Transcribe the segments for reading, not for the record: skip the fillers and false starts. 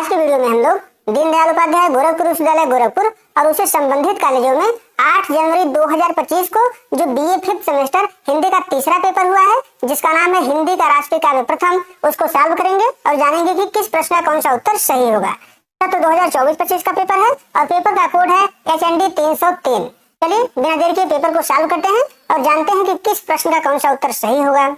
आज की वीडियो में हम लोग दीनदयाल उपाध्याय गोरखपुर विश्वविद्यालय गोरखपुर और उससे संबंधित कॉलेजों में 8 जनवरी 2025 को जो बीए 5th सेमेस्टर हिंदी का तीसरा पेपर हुआ है, जिसका नाम है हिंदी का राष्ट्रीय काव्य प्रथम, उसको सॉल्व करेंगे और जानेंगे कि किस प्रश्न का कौन सा उत्तर सही होगा। तो 2024-25 का पेपर है और पेपर का कोड है HND 303। चलिए बिना देर के पेपर को सॉल्व करते हैं और जानते हैं कि किस प्रश्न का कौन सा उत्तर सही होगा।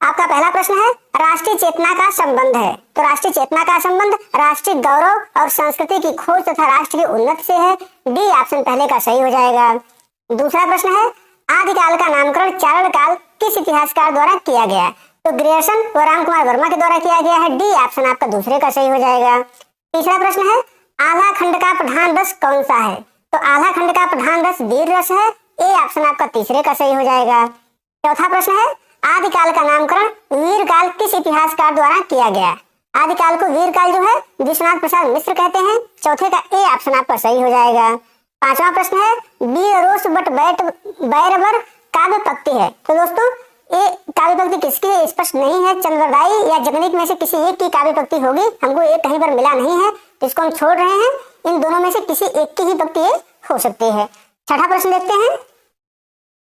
आपका पहला प्रश्न है, राष्ट्रीय चेतना का संबंध है। तो राष्ट्रीय चेतना का संबंध राष्ट्रीय गौरव और संस्कृति की खोज तथा राष्ट्र की उन्नति से है। डी ऑप्शन पहले का सही हो जाएगा। दूसरा प्रश्न है, आदिकाल का नामकरण चारण काल किस इतिहासकार द्वारा किया गया है। तो ग्रियर्सन व राम कुमार वर्मा के द्वारा किया गया है। डी ऑप्शन आपका दूसरे का सही हो जाएगा। तीसरा प्रश्न है, आधा खंड का प्रधान रस कौन सा है। तो आधा खंड का प्रधान रस वीर रस है। ए ऑप्शन आपका तीसरे का सही हो जाएगा। चौथा प्रश्न है, आदिकाल का नामकरण वीर काल किस इतिहासकार द्वारा किया गया। आदिकाल को वीर काल जो है विश्वनाथ प्रसाद मिश्र कहते हैं। चौथे का ए ऑप्शन आपका सही हो जाएगा। पांचवा प्रश्न है, वीर रोष बट बैट बैरबर काव्य पंक्ति है। तो दोस्तों ये काव्य पंक्ति किसकी है स्पष्ट नहीं है। चंद्रदाई या जगनीक में से किसी एक की काव्य पंक्ति होगी, हमको एक कहीं पर मिला नहीं है, तो इसको हम छोड़ रहे हैं। इन दोनों में से किसी एक की ही पंक्ति हो सकती है। छठा प्रश्न देखते हैं,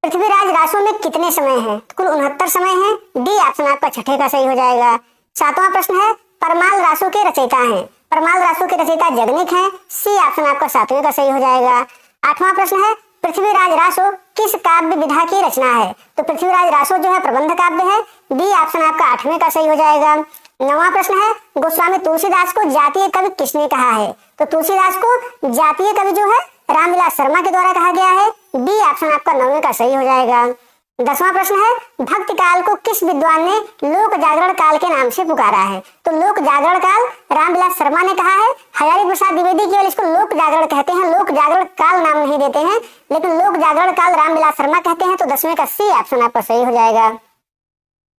पृथ्वीराज रासो में कितने समय हैं। कुल 69 समय हैं। डी ऑप्शन आपका छठे का सही हो जाएगा। सातवां प्रश्न है, परमाल रासो के रचयिता हैं। परमाल रासो के रचयिता जगनीक हैं। सी ऑप्शन आपका सातवें का सही हो जाएगा। आठवां प्रश्न है, पृथ्वीराज रासो किस काव्य विधा की रचना है। तो पृथ्वीराज रासो जो है प्रबंध काव्य है। डी ऑप्शन आपका आठवें का सही हो जाएगा। नौवां प्रश्न है, गोस्वामी तुलसीदास को जातीय कवि किसने कहा है। तो तुलसीदास को जातीय कवि जो है रामविलास शर्मा के द्वारा कहा गया है। बी ऑप्शन आपका 9वें का सही हो जाएगा। 10वां प्रश्न है, भक्त काल को किस विद्वान ने लोक जागरण काल के नाम से पुकारा है। तो लोक जागरण काल रामविलास शर्मा ने कहा है। हजारी प्रसाद द्विवेदी केवल इसको लोक जागरण कहते हैं, लोक जागरण काल नाम नहीं देते हैं, लेकिन लोक जागरण काल रामविलास शर्मा कहते हैं। तो 10वें का सी ऑप्शन आपका सही हो जाएगा।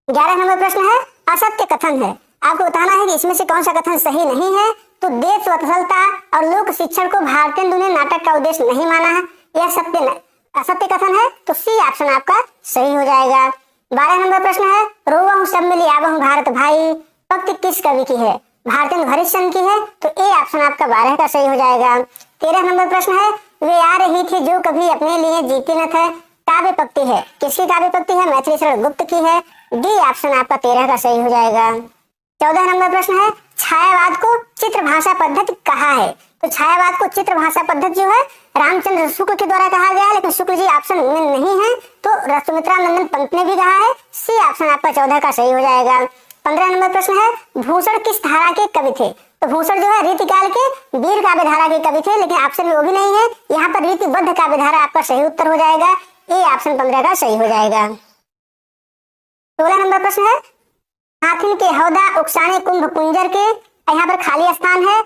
11 नंबर प्रश्न है, असत्य कथन है। आपको बताना है कि इसमें से कौन सा कथन सही नहीं है। तो देश वत्सलता और लोक शिक्षण को भारतेंदु ने नाटक का उद्देश्य नहीं माना है, यह असत्य कथन है। तो सी ऑप्शन आपका सही हो जाएगा। 12 नंबर प्रश्न है, रोवहु सब मिली आवहु भारत भाई पंक्ति किस कवि की है। भारतेंदु हरिश्चंद्र की है। तो ए ऑप्शन आपका 12 का सही हो जाएगा। 13 नंबर प्रश्न है, वे आ रही थी जो कभी अपने लिए जीती न थे काव्य पंक्ति है। किसकी काव्य पंक्ति है। मैथिली शरण गुप्त की है। डी ऑप्शन आपका 13 का सही हो जाएगा। 14 नंबर प्रश्न है, छायावाद को चित्र भाषा पद्धति कहा है। तो छायावाद को चित्र भाषा पद्धति जो है रामचंद्र शुक्ल के द्वारा कहा गया है, लेकिन शुक्ल जी ऑप्शन में नहीं है, तो सुमित्रा नंदन पंत ने भी कहा है। सी ऑप्शन आपका 14 का सही हो जाएगा। 15 नंबर प्रश्न है, भूषण किस धारा के कवि थे। तो भूषण जो है रीतिकाल के वीर काव्य धारा के कवि थे, लेकिन ऑप्शन में वो भी नहीं है। यहाँ पर रीतिबद्ध काव्य धारा आपका सही उत्तर हो जाएगा। ए ऑप्शन 15 का सही हो जाएगा। 16 नंबर प्रश्न है, हाथिन के हौदा उकसाने कुंभ कुंजर के, यहाँ पर खाली स्थान है।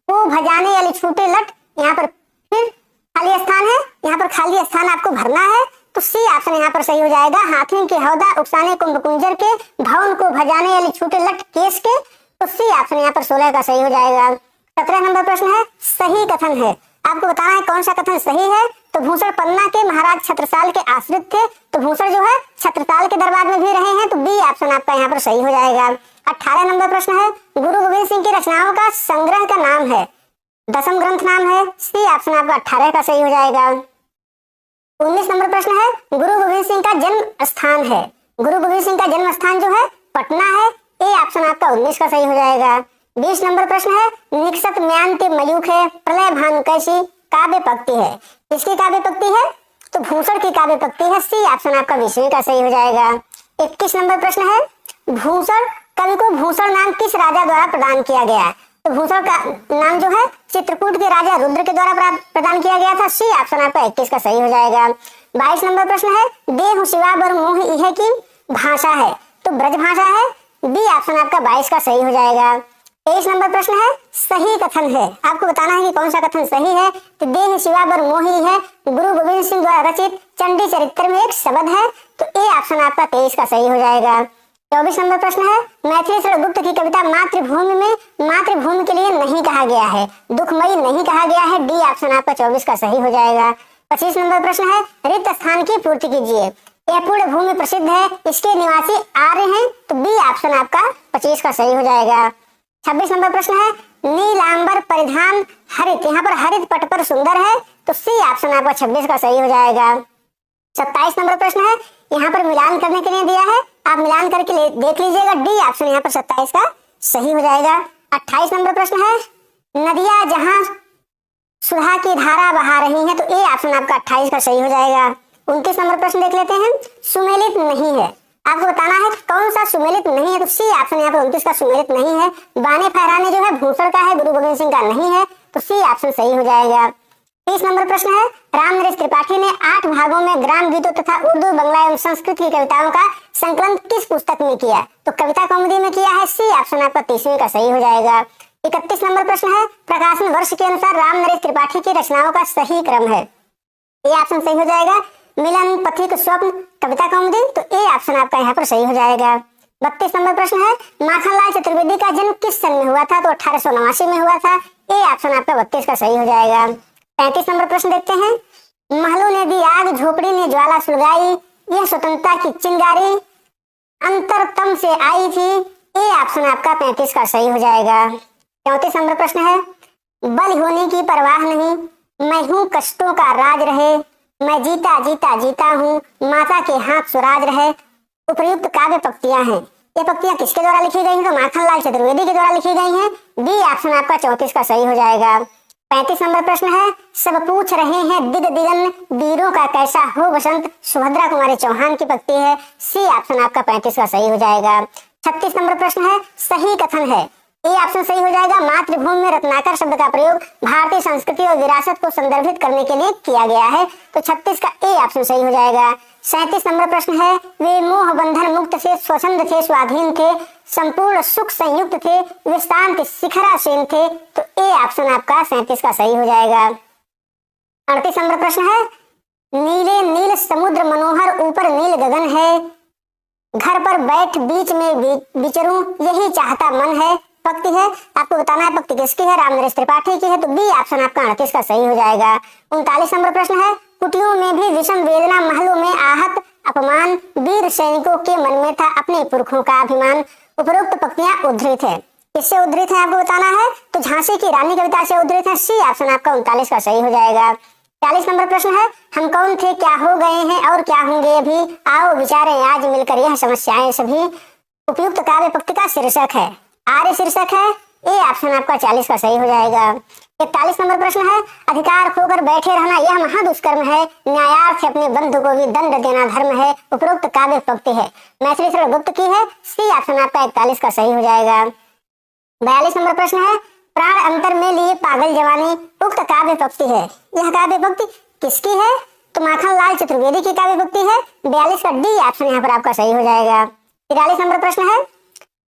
को भजाने यानी छूटे लट, यहाँ पर फिर खाली स्थान है, यहाँ पर खाली स्थान आपको भरना है। तो सी ऑप्शन यहाँ पर सही हो जाएगा। हाथिन के हौदा उकसाने कुंभ कुंजर के, भवन को भजाने यानी छूटे लट केस के। तो सी ऑप्शन यहाँ पर 16 का सही हो जाएगा। 17 नंबर प्रश्न है, सही कथन है। आपको बताना है कौन सा कथन सही है। तो भूषण पन्ना के महाराज छत्रसाल के आश्रित थे। तो भूषण जो है छत्रसाल के दरबार में भी रहे हैं। तो बी ऑप्शन आपका यहाँ पर सही हो जाएगा। 18 नंबर प्रश्न है, गुरु गोविंद सिंह की रचनाओं का संग्रह का नाम है। 10म ग्रंथ नाम है। सी ऑप्शन आपका 18 का सही हो जाएगा। 19 नंबर प्रश्न है, गुरु गोविंद सिंह का जन्म स्थान है। गुरु गोविंद सिंह का जन्म स्थान जो है पटना है। ए ऑप्शन आपका 19 का सही हो जाएगा। 20 नंबर प्रश्न है, निकसत म्यांति मयूख है प्रलय भानु कैसी काव्य पंक्ति है। किसकी काव्य पंक्ति है। तो भूषण की काव्य पंक्ति है। सी ऑप्शन आपका 20वें का सही हो जाएगा। 21 नंबर प्रश्न है, भूषण कवि को भूषण नाम किस राजा द्वारा प्रदान किया गया है। तो भूषण का नाम जो है चित्रकूट के राजा रुद्र के द्वारा प्रदान किया गया था। सी ऑप्शन आपका 21 का सही हो जाएगा। 22 नंबर प्रश्न है, देहु शिवा बर मोह इह की भाषा है। तो ब्रज भाषा है। बी ऑप्शन आपका 22 का सही हो जाएगा। 23 नंबर प्रश्न है, सही कथन है। आपको बताना है कि कौन सा कथन सही है। तो देह शिवा बर मोही है गुरु गोविंद सिंह द्वारा रचित चंडी चरित्र में एक शब्द है। तो ए ऑप्शन आपका 23 का सही हो जाएगा। 24 नंबर प्रश्न है, मैथिली शरण गुप्त की कविता मातृभूमि में मातृभूमि के लिए नहीं कहा गया है, दुखमयी नहीं कहा गया है। डी ऑप्शन आपका 24 का सही हो जाएगा। 25 नंबर प्रश्न है, रिक्त स्थान की पूर्ति कीजिए। यह पूर्ण भूमि प्रसिद्ध है, इसके निवासी आर्य हैं। तो बी ऑप्शन आपका 25 का सही हो जाएगा। 26 नंबर प्रश्न है नीलांबर परिधान हरित, यहाँ पर हरित पट पर सुंदर है, तो सी ऑप्शन आपका 26 का सही हो जाएगा। 27 नंबर प्रश्न है, यहाँ पर मिलान करने के लिए दिया है, आप मिलान करके देख लीजिएगा, डी ऑप्शन यहाँ पर 27 का सही हो जाएगा। 28 नंबर प्रश्न है नदियां जहां सुधा की धारा बहा रही है, तो ए ऑप्शन आपका 28 का सही हो जाएगा। 29 नंबर प्रश्न देख लेते हैं, सुमेलित नहीं है, आपको बताना है कि कौन सा सुमेलित नहीं है, तो सी ऑप्शन यहाँ पर 29 का सुमेलित नहीं है। बाने फहराने जो है भूषण का है, गुरु गोविंद सिंह का नहीं है, तो सी ऑप्शन सही हो जाएगा। 30 नंबर प्रश्न है रामनरेश त्रिपाठी ने 8 भागों में ग्राम गीतों तथा उर्दू, बंगला एवं संस्कृत की कविताओं का संकलन किस पुस्तक में किया, तो कविता कौमुदी में किया है, सी ऑप्शन आपका 30वीं का सही हो जाएगा। 31 नंबर प्रश्न है प्रकाशन वर्ष के अनुसार रामनरेश त्रिपाठी की रचनाओं का सही क्रम है, ये ऑप्शन सही हो जाएगा। मिलन, पथिक, स्वप्न, कविता कौमुदी, तो ए ऑप्शन आपका यहाँ पर सही हो जाएगा। 32 नंबर प्रश्न है माखनलाल चतुर्वेदी का जन्म किस सन में हुआ था, तो 1889 में हुआ था, ए ऑप्शन आपका 32 का सही हो जाएगा। 35 नंबर प्रश्न देखते हैं महलों ने दी आग, झोपड़ी ने ज्वाला सुलगाई, यह स्वतंत्रता की चिंगारी अंतरतम से आई थी, ए ऑप्शन आपका 35 का सही हो जाएगा। 34 नंबर प्रश्न है बल होने की परवाह नहीं, मैं हूँ कष्टों का राज रहे, मैं जीता जीता जीता हूँ, माता के हाथ सुराज रहे, उपर्युक्त काव्य पंक्तियां हैं, ये पंक्तियां किसके द्वारा लिखी गई हैं, तो माखनलाल चतुर्वेदी के द्वारा लिखी गई हैं, बी ऑप्शन आपका 34 का सही हो जाएगा। 35 नंबर प्रश्न है सब पूछ रहे हैं दिग दिगन, वीरों का कैसा हो बसंत, सुभद्रा कुमारी चौहान की पंक्ति है, सी ऑप्शन आपका 35 का सही हो जाएगा। 36 नंबर प्रश्न है सही कथन है, ए ऑप्शन सही हो जाएगा। मातृभूमि में रत्नाकर शब्द का प्रयोग भारतीय संस्कृति और विरासत को संदर्भित करने के लिए किया गया है, तो 36 का ए ऑप्शन सही हो जाएगा। 37 नंबर प्रश्न है वे मोह बंधन मुक्त थे, स्वच्छंद थे, स्वाधीन थे, संपूर्ण सुख संयुक्त थे, वे शांति शिखरासीन थे, तो ए ऑप्शन आपका 37 का सही हो जाएगा। 38 नंबर प्रश्न है नीले नील समुद्र मनोहर, ऊपर नील गगन है, घर पर बैठ बीच में विचरूं, यही चाहता मन है, पंक्ति है, आपको बताना है पंक्ति किसकी है, रामनरेश त्रिपाठी की है, तो बी ऑप्शन आपका 38 का सही हो जाएगा। 39 नंबर प्रश्न है कुटियों में भी विषम वेदना, महलों में आहत अपमान, वीर सैनिकों के मन में था अपने पुरखों का अभिमान, उपरोक्त पंक्तियां उद्धृत है, किससे उद्धृत है आपको बताना है, तो झांसी की रानी कविता से उद्धृत है, सी ऑप्शन आपका 39 का सही हो जाएगा। 40 नंबर प्रश्न है हम कौन थे, क्या हो गए हैं और क्या होंगे अभी, आओ विचारें आज मिलकर यह समस्याएं सभी, उपयुक्त काव्य पंक्ति का शीर्षक है, आर्य शीर्षक है, ए ऑप्शन आपका 40 का सही हो जाएगा। 41 नंबर प्रश्न है अधिकार खोकर बैठे रहना यह महादुष्कर्म है, न्यायार्थ अपने बंधु को भी दंड देना धर्म है, उपरोक्त काव्य पंक्ति है, मैथिली शरण गुप्त की है, सी ऑप्शन आपका 41 का सही हो जाएगा। 42 नंबर प्रश्न है प्राण अंतर में लिए पागल जवानी, उक्त काव्य पंक्ति है, यह काव्य पंक्ति किसकी है, तो माखनलाल चतुर्वेदी की काव्य पंक्ति है, 42 का डी ऑप्शन यहाँ पर आपका सही हो जाएगा। 43 नंबर प्रश्न है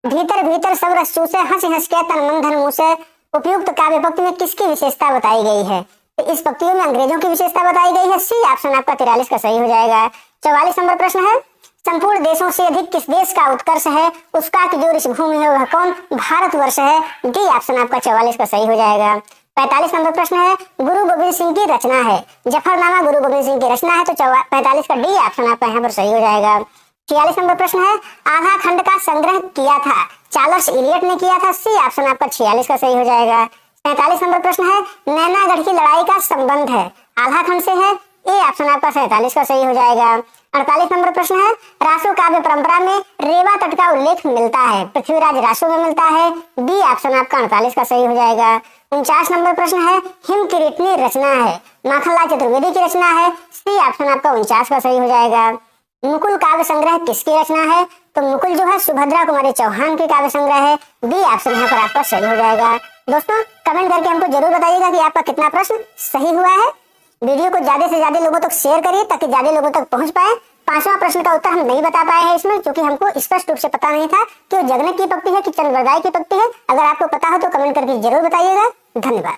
भीतर भीतर सब रस चूसे, हंस हंस के तन मन धन मुँह से, उपयुक्त काव्य पंक्ति में किसकी विशेषता बताई गई है, तो इस पंक्तियों में अंग्रेजों की विशेषता बताई गई है, सी ऑप्शन आपका 43 का सही हो जाएगा। 44 नंबर प्रश्न है संपूर्ण देशों से अधिक किस देश का उत्कर्ष है, उसका की जो ऋषभूमि है वह कौन, भारतवर्ष है, डी ऑप्शन आपका 44 का सही हो जाएगा। 45 नंबर प्रश्न है गुरु गोविंद सिंह की रचना है, जफरनामा गुरु गोविंद सिंह की रचना है, तो 45 का डी ऑप्शन आपका यहाँ पर सही हो जाएगा। 46 नंबर प्रश्न है आधा खंड का संग्रह किया था, चार्ल्स इलियट ने किया था, सी ऑप्शन आपका 46 का सही हो जाएगा। 47 नंबर प्रश्न है नैनागढ़ की लड़ाई का संबंध है, आधा खंड से है, ए ऑप्शन आपका 47 का सही हो जाएगा। 48 नंबर प्रश्न है रासो काव्य परंपरा में रेवा तट का उल्लेख मिलता है, पृथ्वीराज रासो में मिलता है, बी ऑप्शन आपका 48 का सही हो जाएगा। 49 नंबर प्रश्न है हिम किरीटनी रचना है, माखनलाल चतुर्वेदी की रचना है, सी ऑप्शन आपका 49 का सही हो जाएगा। मुकुल काव्य संग्रह किसकी रचना है, तो मुकुल जो है सुभद्रा कुमारी चौहान की काव्य संग्रह है, बी ऑप्शन यहाँ पर आपका सही हो जाएगा। दोस्तों कमेंट करके हमको जरूर बताइएगा कि आपका कितना प्रश्न सही हुआ है। वीडियो को ज्यादा से ज्यादा लोगों तक शेयर करिए ताकि ज्यादा लोगों तक पहुंच पाए। 5वां प्रश्न का उत्तर हम नहीं बता पाए हैं इसमें, क्योंकि हमको स्पष्ट रूप से पता नहीं था कि वो जगन्नाथ की पंक्ति है कि चंद्रवरदाई की पंक्ति है। अगर आपको पता हो तो कमेंट करके जरूर बताइएगा। धन्यवाद।